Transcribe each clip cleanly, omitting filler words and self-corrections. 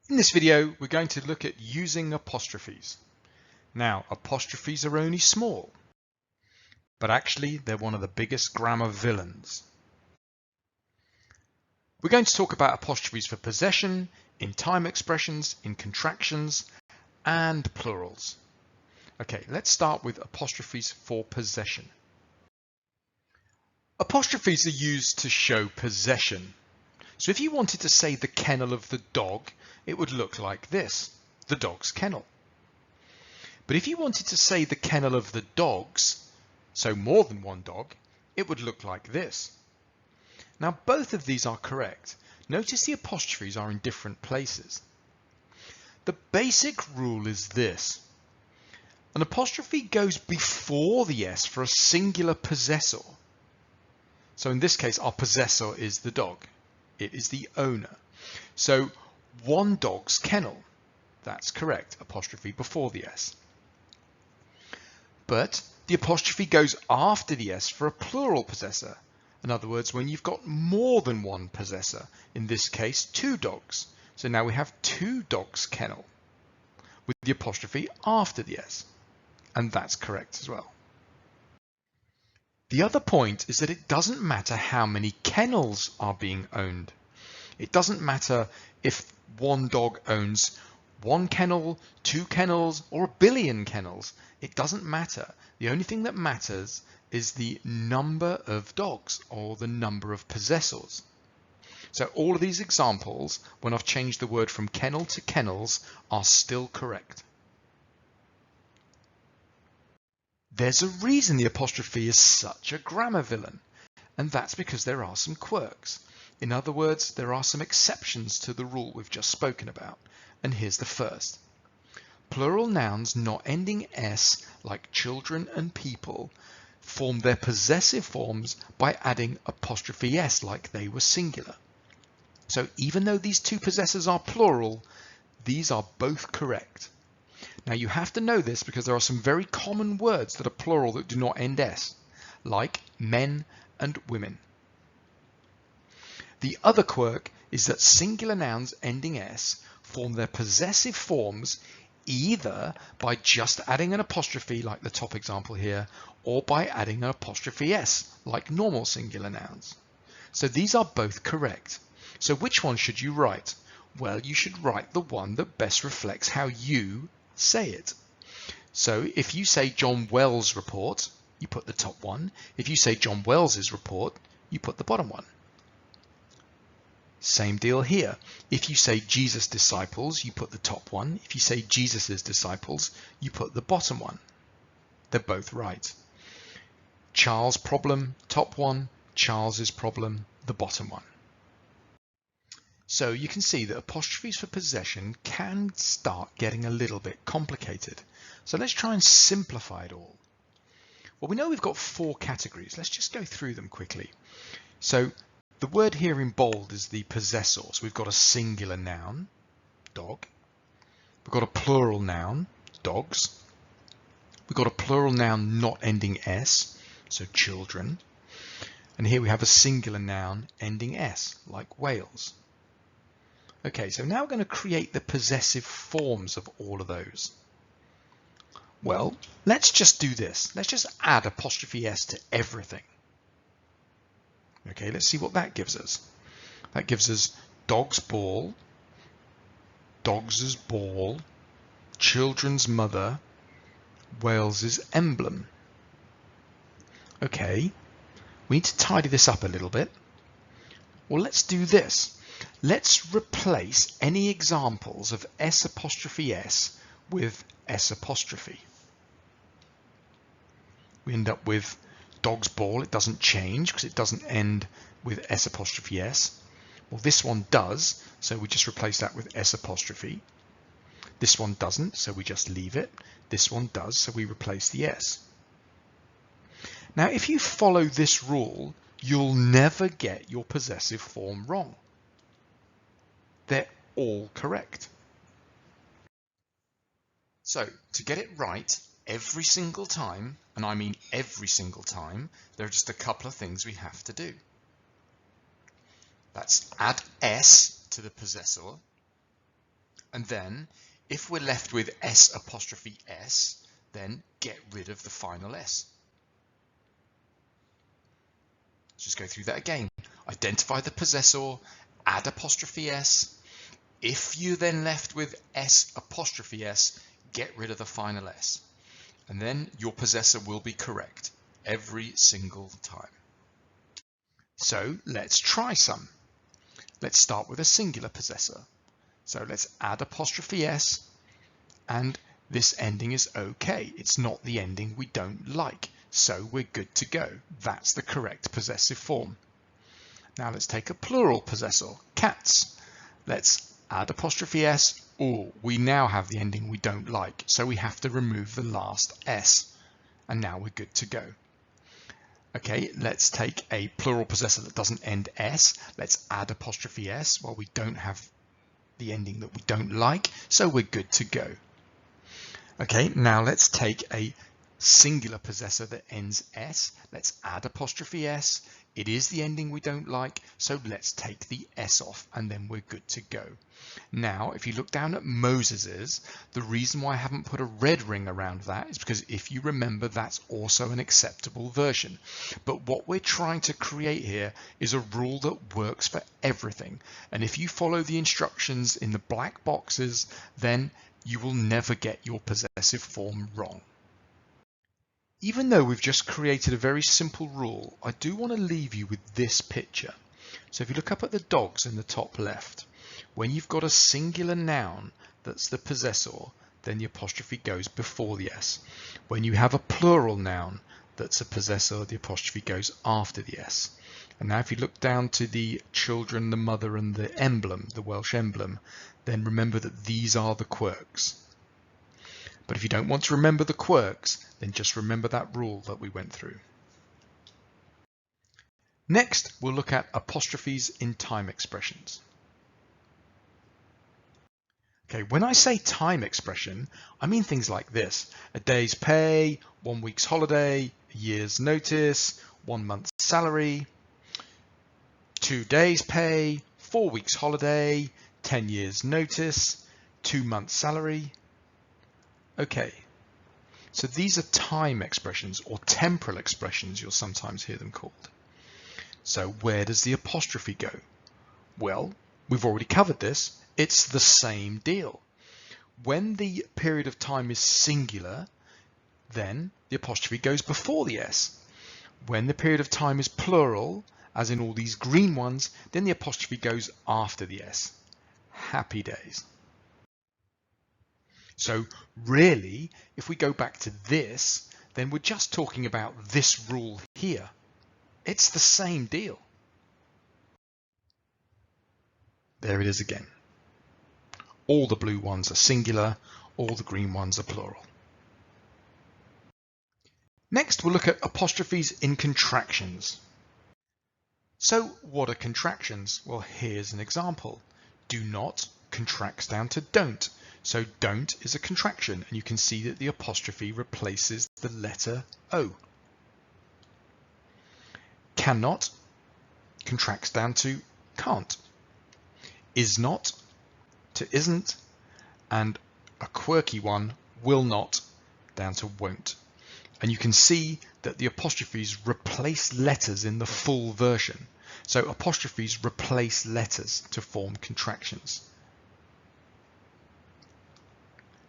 In this video, we're going to look at using apostrophes. Now, apostrophes are only small, but actually they're one of the biggest grammar villains. We're going to talk about apostrophes for possession, in time expressions, in contractions, and plurals. Okay, let's start with apostrophes for possession. Apostrophes are used to show possession. So if you wanted to say the kennel of the dog, it would look like this, the dog's kennel. But if you wanted to say the kennel of the dogs, so more than one dog, it would look like this. Now both of these are correct. Notice the apostrophes are in different places. The basic rule is this. An apostrophe goes before the S for a singular possessor. So in this case, our possessor is the dog. It is the owner. So one dog's kennel. That's correct. Apostrophe before the S. But the apostrophe goes after the S for a plural possessor. In other words, when you've got more than one possessor, in this case, two dogs. So now we have two dogs' kennel with the apostrophe after the S. And that's correct as well. The other point is that it doesn't matter how many kennels are being owned. It doesn't matter if one dog owns one kennel, two kennels, or a billion kennels. It doesn't matter. The only thing that matters is the number of dogs or the number of possessors. So all of these examples, when I've changed the word from kennel to kennels, are still correct. There's a reason the apostrophe is such a grammar villain, and that's because there are some quirks. In other words, there are some exceptions to the rule we've just spoken about, and here's the first. Plural nouns not ending S, like children and people, form their possessive forms by adding apostrophe S like they were singular. So even though these two possessors are plural, these are both correct. Now you have to know this because there are some very common words that are plural that do not end S, like men and women. The other quirk is that singular nouns ending S form their possessive forms either by just adding an apostrophe like the top example here, or by adding an apostrophe S like normal singular nouns. So these are both correct. So which one should you write? Well, you should write the one that best reflects how you say it. So if you say John Wells' report, you put the top one. If you say John Wells's report, you put the bottom one. Same deal here. If you say Jesus' disciples, you put the top one. If you say Jesus's disciples, you put the bottom one. They're both right. Charles' problem, top one. Charles's problem, the bottom one. So you can see that apostrophes for possession can start getting a little bit complicated. So let's try and simplify it all. Well, we know we've got four categories. Let's just go through them quickly. So the word here in bold is the possessor. So we've got a singular noun, dog. We've got a plural noun, dogs. We've got a plural noun not ending S, so children. And here we have a singular noun ending S, like Wales. Okay, so now we're going to create the possessive forms of all of those. Well, let's just do this. Let's just add apostrophe S to everything. Okay, let's see what that gives us. That gives us dog's ball, dogs' ball, children's mother, Wales's emblem. Okay, we need to tidy this up a little bit. Well, let's do this. Let's replace any examples of S apostrophe S with S apostrophe. We end up with dog's ball. It doesn't change because it doesn't end with S apostrophe S. Well, this one does, so we just replace that with S apostrophe. This one doesn't, so we just leave it. This one does, so we replace the S. Now, if you follow this rule, you'll never get your possessive form wrong. They're all correct. So to get it right every single time, and I mean every single time, there are just a couple of things we have to do. That's add S to the possessor And then if we're left with S apostrophe S, then get rid of the final S. Let's just go through that again. Identify the possessor, add apostrophe S. If you're then left with S apostrophe S, get rid of the final S. And then your possessor will be correct every single time. So let's try some. Let's start with a singular possessor. So let's add apostrophe S, and this ending is okay. It's not the ending we don't like, so we're good to go. That's the correct possessive form. Now let's take a plural possessor, cats. Let's add apostrophe S. Oh, we now have the ending we don't like, so we have to remove the last S, and now we're good to go. Okay, let's take a plural possessor that doesn't end S. Let's add apostrophe S. Well, we don't have the ending that we don't like, so we're good to go. Okay, now let's take a singular possessor that ends S. Let's add apostrophe S. It is the ending we don't like, so let's take the S off, and then we're good to go. Now, if you look down at Moses's, the reason why I haven't put a red ring around that is because if you remember, that's also an acceptable version. But what we're trying to create here is a rule that works for everything. And if you follow the instructions in the black boxes, then you will never get your possessive form wrong. Even though we've just created a very simple rule, I do want to leave you with this picture. So if you look up at the dogs in the top left, when you've got a singular noun that's the possessor, then the apostrophe goes before the S. When you have a plural noun that's a possessor, the apostrophe goes after the S. And now if you look down to the children, the mother, and the emblem, the Welsh emblem, then remember that these are the quirks. But if you don't want to remember the quirks, then just remember that rule that we went through. Next, we'll look at apostrophes in time expressions. Okay, when I say time expression, I mean things like this: a day's pay, 1 week's holiday, a year's notice, 1 month's salary, 2 days pay, 4 weeks holiday, 10 years notice, 2 months salary. Okay, so these are time expressions, or temporal expressions, you'll sometimes hear them called. So where does the apostrophe go? Well, we've already covered this. It's the same deal. When the period of time is singular, then the apostrophe goes before the S. When the period of time is plural, as in all these green ones, then the apostrophe goes after the S. Happy days. So really, if we go back to this, then we're just talking about this rule here. It's the same deal. There it is again. All the blue ones are singular, all the green ones are plural. Next, we'll look at apostrophes in contractions. So what are contractions? Well, here's an example. Do not contracts down to don't. So don't is a contraction, and you can see that the apostrophe replaces the letter O. Cannot contracts down to can't. Is not to isn't, and a quirky one, will not, down to won't. And you can see that the apostrophes replace letters in the full version. So apostrophes replace letters to form contractions.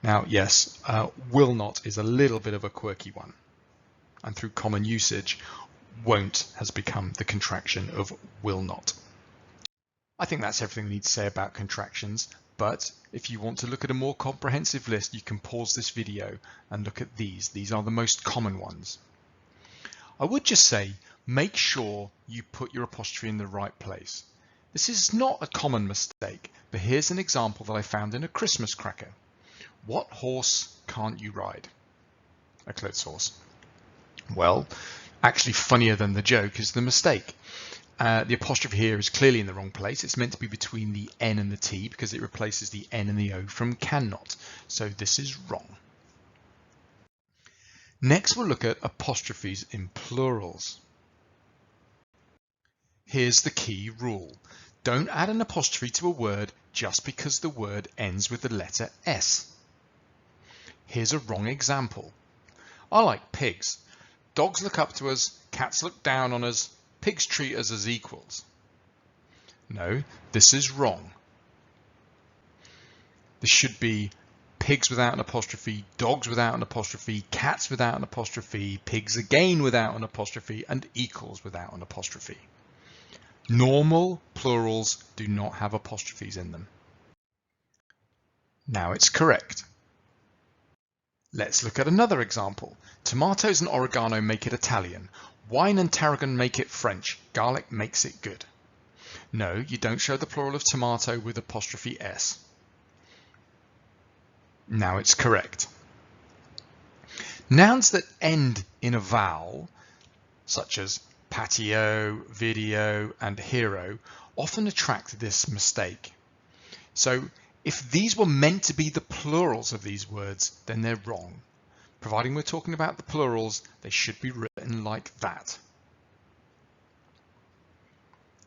Now, yes, will not is a little bit of a quirky one. And through common usage, won't has become the contraction of will not. I think that's everything we need to say about contractions. But if you want to look at a more comprehensive list, you can pause this video and look at these. These are the most common ones. I would just say, make sure you put your apostrophe in the right place. This is not a common mistake, but here's an example that I found in a Christmas cracker. What horse can't you ride? A clothes horse. Well, actually funnier than the joke is the mistake. The apostrophe here is clearly in the wrong place. It's meant to be between the N and the T because it replaces the N and the O from cannot. So this is wrong. Next, we'll look at apostrophes in plurals. Here's the key rule. Don't add an apostrophe to a word just because the word ends with the letter S. Here's a wrong example. I like pigs. Dogs look up to us, cats look down on us, pigs treat us as equals. No, this is wrong. This should be pigs without an apostrophe, dogs without an apostrophe, cats without an apostrophe, pigs again without an apostrophe, and equals without an apostrophe. Normal plurals do not have apostrophes in them. Now it's correct. Let's look at another example. Tomatoes and oregano make it Italian. Wine and tarragon make it French. Garlic makes it good. No, you don't show the plural of tomato with apostrophe S. Now it's correct. Nouns that end in a vowel, such as patio, video, and hero, often attract this mistake. So if these were meant to be the plurals of these words, then they're wrong. Providing we're talking about the plurals, they should be written like that.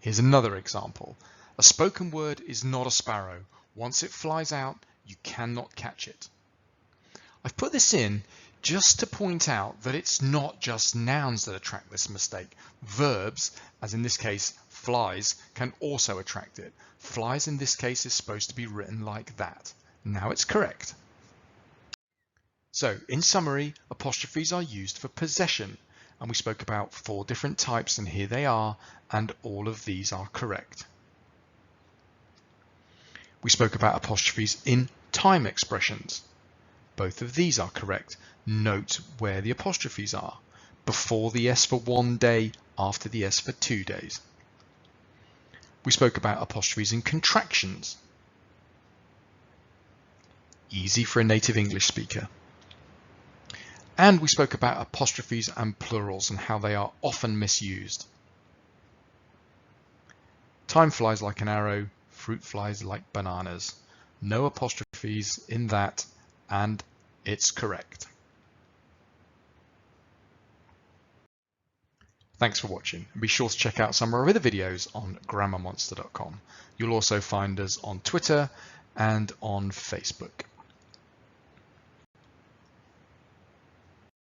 Here's another example. A spoken word is not a sparrow. Once it flies out, you cannot catch it. I've put this in just to point out that it's not just nouns that attract this mistake. Verbs, as in this case flies, can also attract it. Flies in this case is supposed to be written like that. Now it's correct. So in summary, apostrophes are used for possession, and we spoke about 4 different types, and here they are, and all of these are correct. We spoke about apostrophes in time expressions. Both of these are correct. Note where the apostrophes are. Before the S for 1 day, after the S for 2 days. We spoke about apostrophes in contractions. Easy for a native English speaker. And we spoke about apostrophes and plurals and how they are often misused. Time flies like an arrow, fruit flies like bananas. No apostrophes in that, and it's correct. Thanks for watching, and be sure to check out some of our other videos on grammarmonster.com. You'll also find us on Twitter and on Facebook.